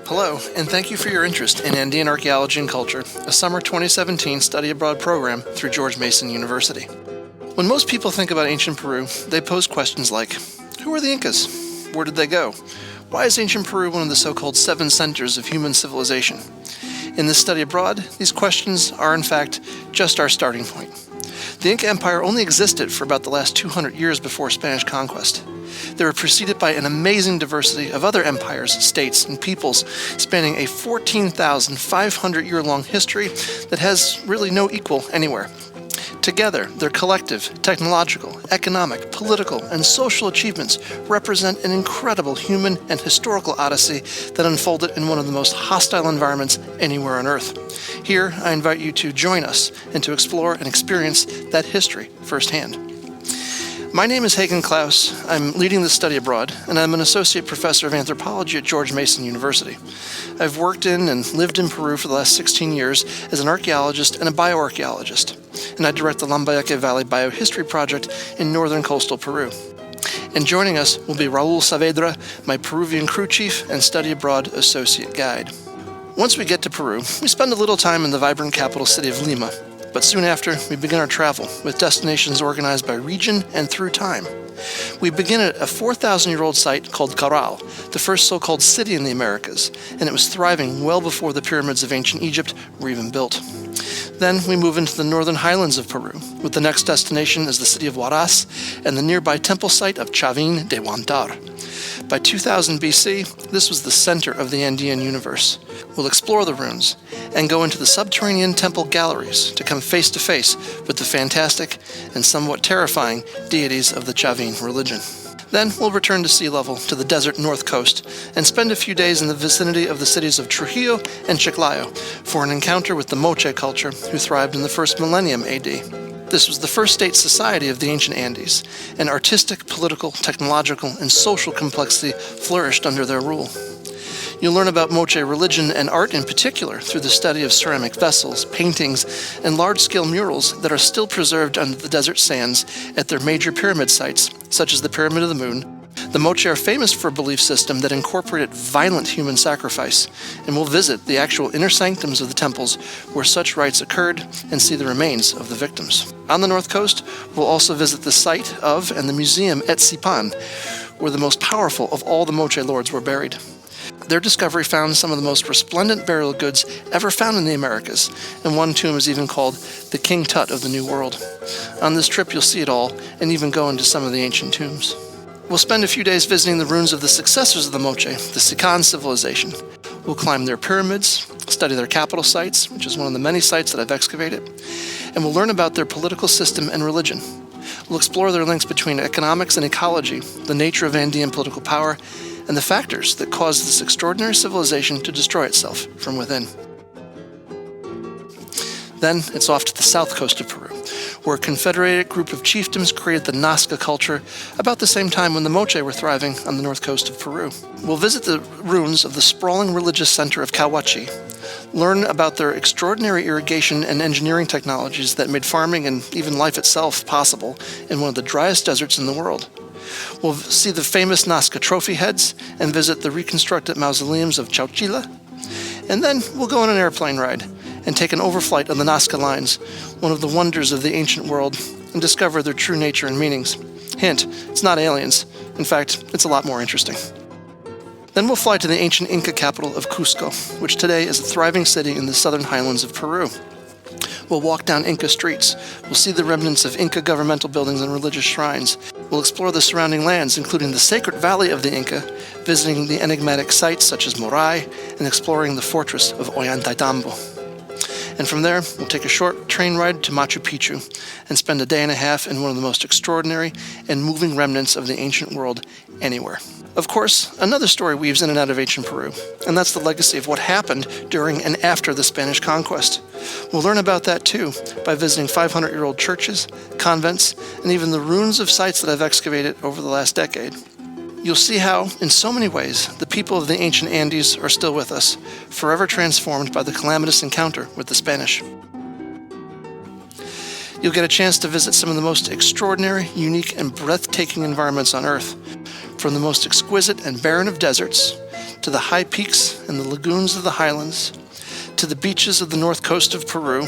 Hello, and thank you for your interest in Andean Archaeology and Culture, a summer 2017 study abroad program through George Mason University. When most people think about ancient Peru, they pose questions like, who are the Incas? Where did they go? Why is ancient Peru one of the so-called 7 centers of human civilization? In this study abroad, these questions are in fact just our starting point. The Inca Empire only existed for about the last 200 years before Spanish conquest. They were preceded by an amazing diversity of other empires, states, and peoples, spanning a 14,500-year-long history that has really no equal anywhere. Together, their collective, technological, economic, political, and social achievements represent an incredible human and historical odyssey that unfolded in one of the most hostile environments anywhere on Earth. Here, I invite you to join us and to explore and experience that history firsthand. My name is Hagen Klaus. I'm leading this study abroad, and I'm an associate professor of anthropology at George Mason University. I've worked in and lived in Peru for the last 16 years as an archaeologist and a bioarchaeologist, and I direct the Lambayeque Valley Biohistory Project in northern coastal Peru. And joining us will be Raul Saavedra, my Peruvian crew chief and study abroad associate guide. Once we get to Peru, we spend a little time in the vibrant capital city of Lima, but soon after, we begin our travel with destinations organized by region and through time. We begin at a 4,000-year-old site called Caral, the first so-called city in the Americas, and it was thriving well before the pyramids of ancient Egypt were even built. Then we move into the northern highlands of Peru, with the next destination as the city of Huaraz and the nearby temple site of Chavín de Huantar. By 2000 BC, this was the center of the Andean universe. We'll explore the ruins and go into the subterranean temple galleries to come face to face with the fantastic and somewhat terrifying deities of the Chavín religion. Then we'll return to sea level to the desert north coast and spend a few days in the vicinity of the cities of Trujillo and Chiclayo for an encounter with the Moche culture who thrived in the first millennium AD. This was the first state society of the ancient Andes, and artistic, political, technological, and social complexity flourished under their rule. You'll learn about Moche religion and art in particular through the study of ceramic vessels, paintings, and large-scale murals that are still preserved under the desert sands at their major pyramid sites, such as the Pyramid of the Moon. The Moche are famous for a belief system that incorporated violent human sacrifice, and we'll visit the actual inner sanctums of the temples where such rites occurred and see the remains of the victims. On the north coast, we'll also visit the site of and the museum at Sipan, where the most powerful of all the Moche lords were buried. Their discovery found some of the most resplendent burial goods ever found in the Americas, and one tomb is even called the King Tut of the New World. On this trip, you'll see it all, and even go into some of the ancient tombs. We'll spend a few days visiting the ruins of the successors of the Moche, the Sican civilization. We'll climb their pyramids, study their capital sites, which is one of the many sites that I've excavated, and we'll learn about their political system and religion. We'll explore their links between economics and ecology, the nature of Andean political power, and the factors that caused this extraordinary civilization to destroy itself from within. Then it's off to the south coast of Peru, where a confederated group of chiefdoms created the Nasca culture about the same time when the Moche were thriving on the north coast of Peru. We'll visit the ruins of the sprawling religious center of Cahuachi, learn about their extraordinary irrigation and engineering technologies that made farming and even life itself possible in one of the driest deserts in the world. We'll see the famous Nasca trophy heads and visit the reconstructed mausoleums of Chauchila. And then we'll go on an airplane ride and take an overflight of the Nasca lines, one of the wonders of the ancient world, and discover their true nature and meanings. Hint, it's not aliens. In fact, it's a lot more interesting. Then we'll fly to the ancient Inca capital of Cuzco, which today is a thriving city in the southern highlands of Peru. We'll walk down Inca streets. We'll see the remnants of Inca governmental buildings and religious shrines. We'll explore the surrounding lands, including the sacred valley of the Inca, visiting the enigmatic sites such as Moray, and exploring the fortress of Ollantaytambo. And from there, we'll take a short train ride to Machu Picchu and spend a day and a half in one of the most extraordinary and moving remnants of the ancient world anywhere. Of course, another story weaves in and out of ancient Peru, and that's the legacy of what happened during and after the Spanish conquest. We'll learn about that too by visiting 500-year-old churches, convents, and even the ruins of sites that I've excavated over the last decade. You'll see how, in so many ways, the people of the ancient Andes are still with us, forever transformed by the calamitous encounter with the Spanish. You'll get a chance to visit some of the most extraordinary, unique, and breathtaking environments on Earth, from the most exquisite and barren of deserts to the high peaks and the lagoons of the highlands, to the beaches of the north coast of Peru,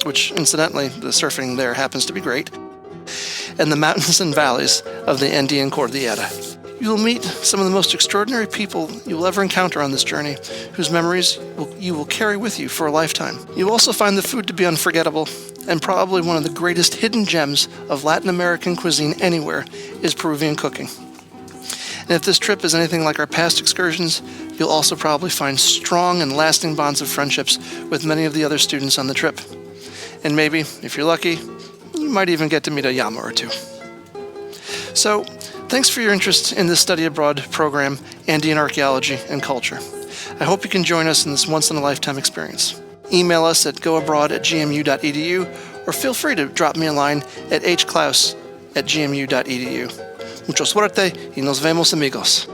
which incidentally, the surfing there happens to be great, and the mountains and valleys of the Andean Cordillera. You will meet some of the most extraordinary people you will ever encounter on this journey, whose memories you will carry with you for a lifetime. You will also find the food to be unforgettable, and probably one of the greatest hidden gems of Latin American cuisine anywhere is Peruvian cooking. And if this trip is anything like our past excursions, you'll also probably find strong and lasting bonds of friendships with many of the other students on the trip. And maybe, if you're lucky, you might even get to meet a llama or two. So, thanks for your interest in this study abroad program, Andean Archaeology and Culture. I hope you can join us in this once-in-a-lifetime experience. Email us at goabroad@gmu.edu, or feel free to drop me a line at hklaus@gmu.edu. Mucha suerte y nos vemos, amigos.